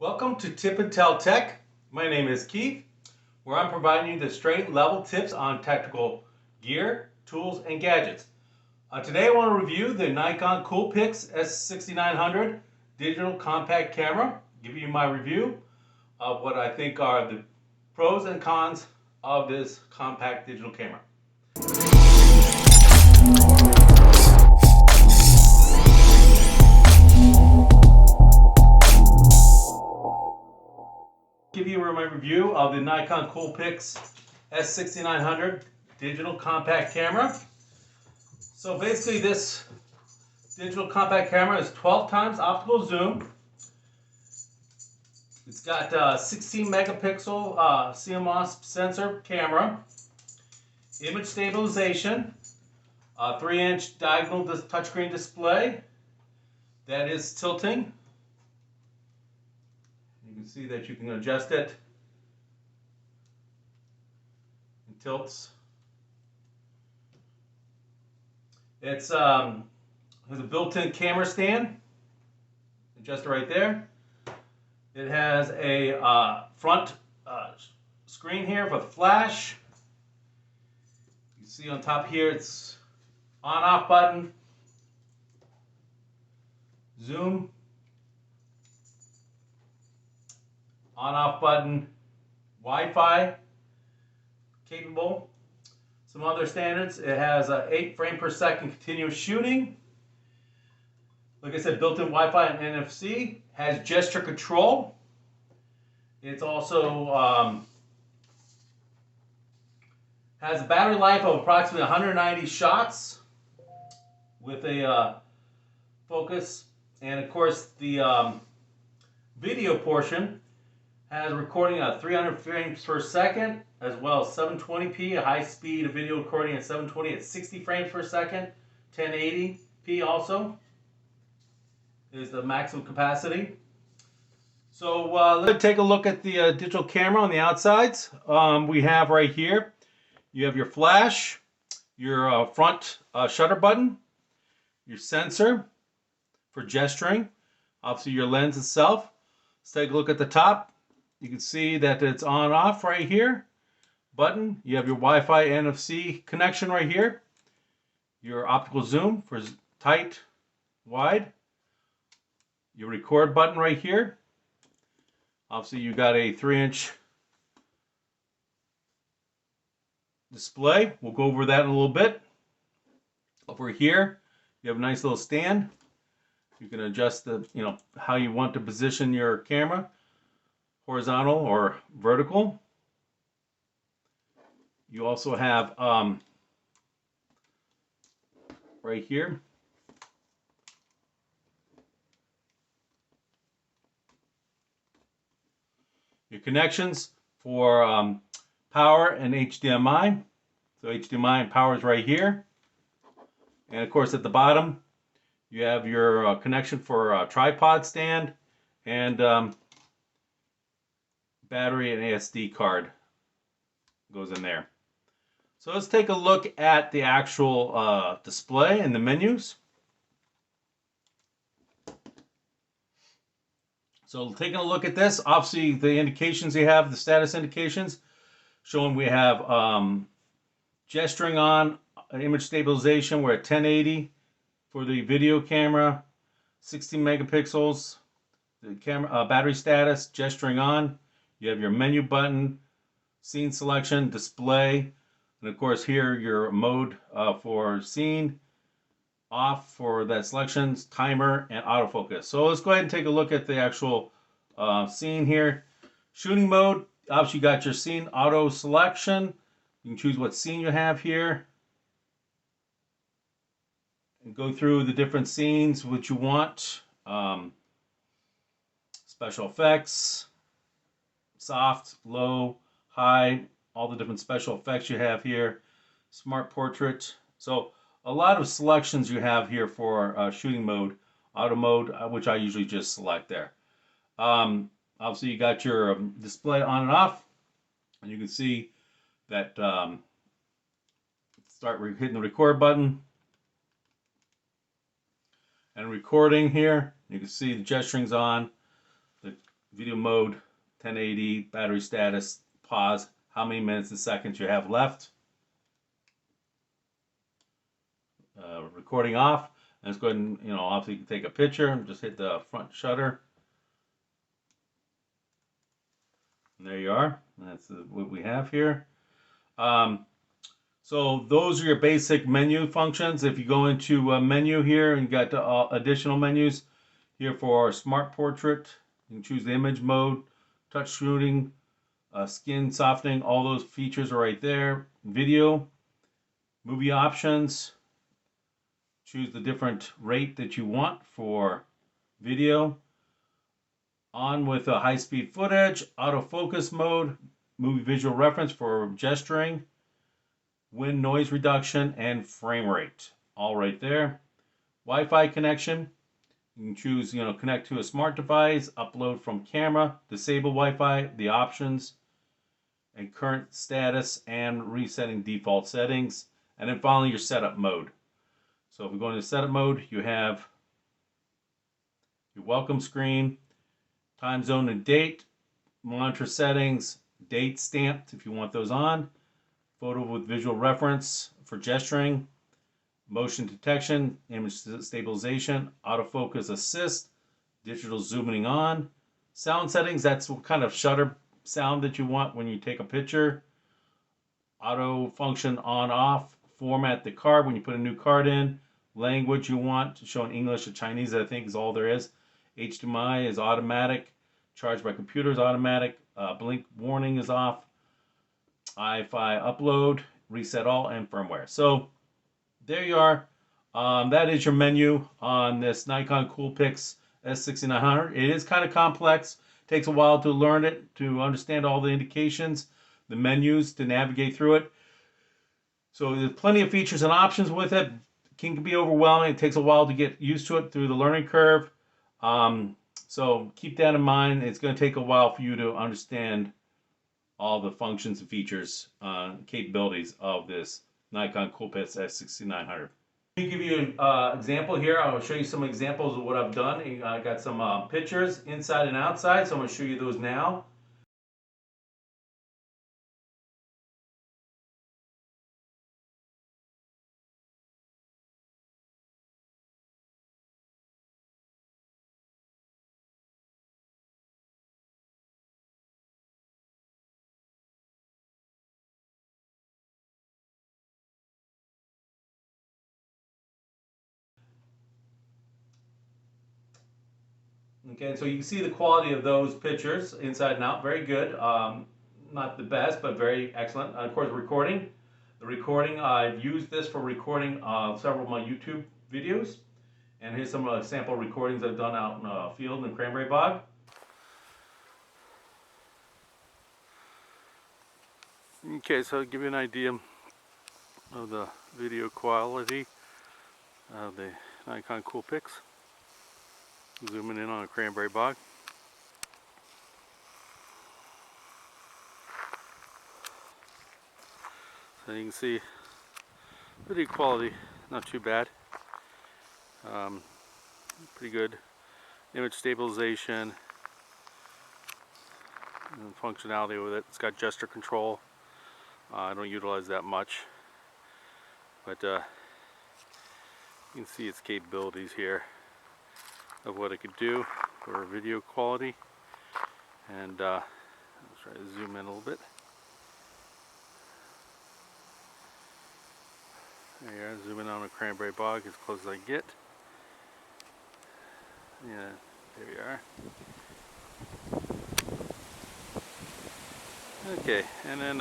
Welcome to Tip and Tell Tech. My name is Keith, where I'm providing you the straight and level tips on technical gear, tools, and gadgets. Today I want to review the Nikon Coolpix S6900 digital compact camera. Give you my review of what I think are the pros and cons of this compact digital camera. Give you my review of the Nikon Coolpix S6900 digital compact camera. So basically this digital compact camera is 12 times optical zoom. It's got 16 megapixel CMOS sensor camera, image stabilization, 3-inch diagonal touchscreen display that is tilting. You can see that you can adjust it. It tilts. It's has a built-in camera stand. Adjust it right there. It has a front screen here with flash. You see on top here it's on-off button, zoom, on-off button, Wi-Fi capable. Some other standards, it has 8 frames per second continuous shooting. Like I said, built-in Wi-Fi and NFC. Has gesture control. It's also has a battery life of approximately 190 shots with a focus. And of course the video portion has a recording at 300 frames per second, as well as 720p, a high-speed video recording at 720 at 60 frames per second. 1080p also is the maximum capacity. So let's take a look at the digital camera on the outsides. We have right here, you have your flash, your front shutter button, your sensor for gesturing, obviously your lens itself. Let's take a look at the top. You can see that it's on off right here button. You have your Wi-Fi NFC connection right here. Your optical zoom for tight, wide. Your record button right here. Obviously you got a 3-inch display. We'll go over that in a little bit. Over here you have a nice little stand. You can adjust the, how you want to position your camera. Horizontal or vertical. You also have right here your connections for power and HDMI. So HDMI and power is right here. And of course at the bottom you have your connection for a tripod stand and battery and SD card goes in there. So let's take a look at the actual display and the menus. So taking a look at this, obviously the indications you have, the status indications, showing we have gesturing on, image stabilization, we're at 1080 for the video camera, 16 megapixels, the camera battery status, gesturing on. You have your menu button, scene selection, display, and of course here your mode for scene, off for that selections, timer, and autofocus. So let's go ahead and take a look at the actual scene here. Shooting mode, obviously you got your scene auto selection. You can choose what scene you have here. And go through the different scenes which you want. Special effects, soft, low, high, all the different special effects you have here. Smart portrait. So a lot of selections you have here for shooting mode, auto mode, which I usually just select there. Obviously you got your display on and off, and you can see that start hitting the record button and recording here. You can see the gesturing's on. The video mode, 1080, battery status, pause, how many minutes and seconds you have left. Recording off. And let's go ahead and, obviously you can take a picture and just hit the front shutter. And there you are. And that's what we have here. So those are your basic menu functions. If you go into a menu here and you got additional menus here for smart portrait, you can choose the image mode, touch shooting, skin softening, all those features are right there. Video, movie options, choose the different rate that you want for video. On with a high-speed footage, autofocus mode, movie visual reference for gesturing, wind noise reduction, and frame rate. All right there. Wi-Fi connection. You can choose, connect to a smart device, upload from camera, disable Wi-Fi, the options, and current status, and resetting default settings. And then finally, your setup mode. So if we go into setup mode, you have your welcome screen, time zone and date, monitor settings, date stamped if you want those on, photo with visual reference for gesturing, motion detection, image stabilization, autofocus assist, digital zooming on, sound settings, that's what kind of shutter sound that you want when you take a picture, auto function on off, format the card when you put a new card in, language you want to show in English or Chinese, I think is all there is. HDMI is automatic, charge by computer is automatic, blink warning is off, Wi-Fi upload, reset all, and firmware. So there you are. That is your menu on this Nikon Coolpix S6900. It is kind of complex. Takes a while to learn it, to understand all the indications, the menus, to navigate through it. So there's plenty of features and options with it. It can be overwhelming. It takes a while to get used to it through the learning curve. So keep that in mind. It's going to take a while for you to understand all the functions and features, capabilities of this Nikon Coolpix S6900. Let me give you an example here. I will show you some examples of what I've done. I got some pictures inside and outside, so I'm going to show you those now. Okay, so you can see the quality of those pictures inside and out. Very good. Not the best, but very excellent. Of course, recording. The recording, I've used this for recording several of my YouTube videos. And here's some sample recordings I've done out in the field in Cranberry Bog. Okay, so I'll give you an idea of the video quality of the Nikon Coolpix. Zooming in on a cranberry bog. So you can see video quality, not too bad. Pretty good image stabilization and functionality with it. It's got gesture control. I don't utilize that much, but you can see its capabilities here of what it could do for video quality. And let's try to zoom in a little bit. There you are, zoom in on a cranberry bog as close as I can get. Yeah, there we are. Okay, and then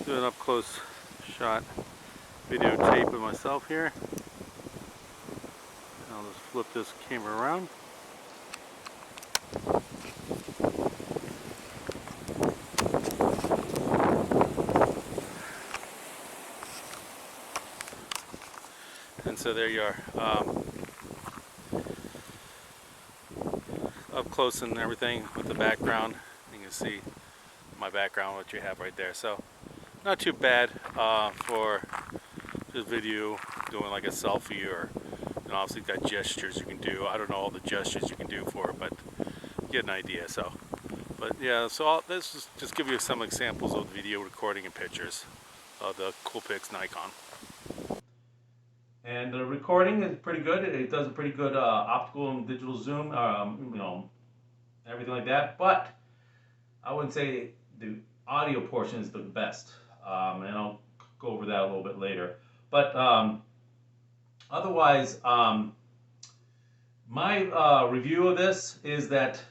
do an up close shot videotape of myself here. I'll just flip this camera around. And so there you are, up close and everything with the background. You can see my background, what you have right there. So not too bad for just video, doing like a selfie, or obviously got gestures you can do. I don't know all the gestures you can do for it, but get an idea. So, but yeah, so this is just give you some examples of video recording and pictures of the Coolpix Nikon. And the recording is pretty good. It does a pretty good optical and digital zoom, everything like that. But I wouldn't say the audio portion is the best. And I'll go over that a little bit later. But otherwise, my review of this is that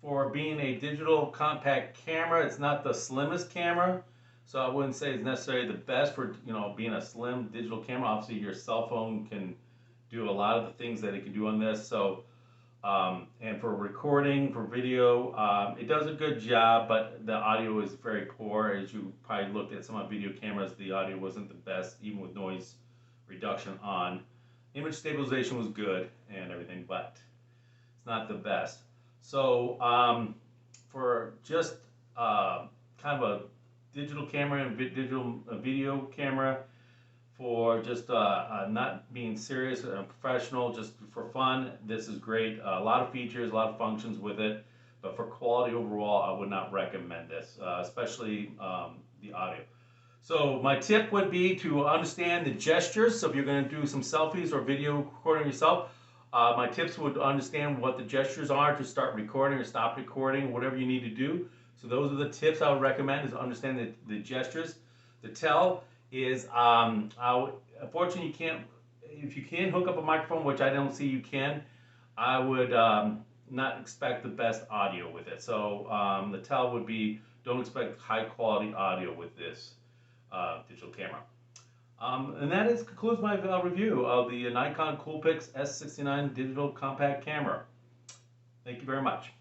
for being a digital compact camera, it's not the slimmest camera. So I wouldn't say it's necessarily the best for being a slim digital camera. Obviously, your cell phone can do a lot of the things that it can do on this. So and for recording, for video, it does a good job, but the audio is very poor. As you probably looked at some of the video cameras, the audio wasn't the best, even with noise reduction on. Image stabilization was good and everything, but it's not the best. So for just kind of a digital camera and digital video camera, for just not being serious and professional, just for fun, this is great. A lot of features, a lot of functions with it, but for quality overall, I would not recommend this, especially the audio. So my tip would be to understand the gestures. So if you're going to do some selfies or video recording yourself, my tips would understand what the gestures are to start recording or stop recording, whatever you need to do. So those are the tips I would recommend, is understand the gestures. The tell is, unfortunately you can't, if you can hook up a microphone, which I don't see you can, I would not expect the best audio with it. So the tell would be, don't expect high quality audio with this digital camera. And that concludes my review of the Nikon Coolpix S69 digital compact camera. Thank you very much.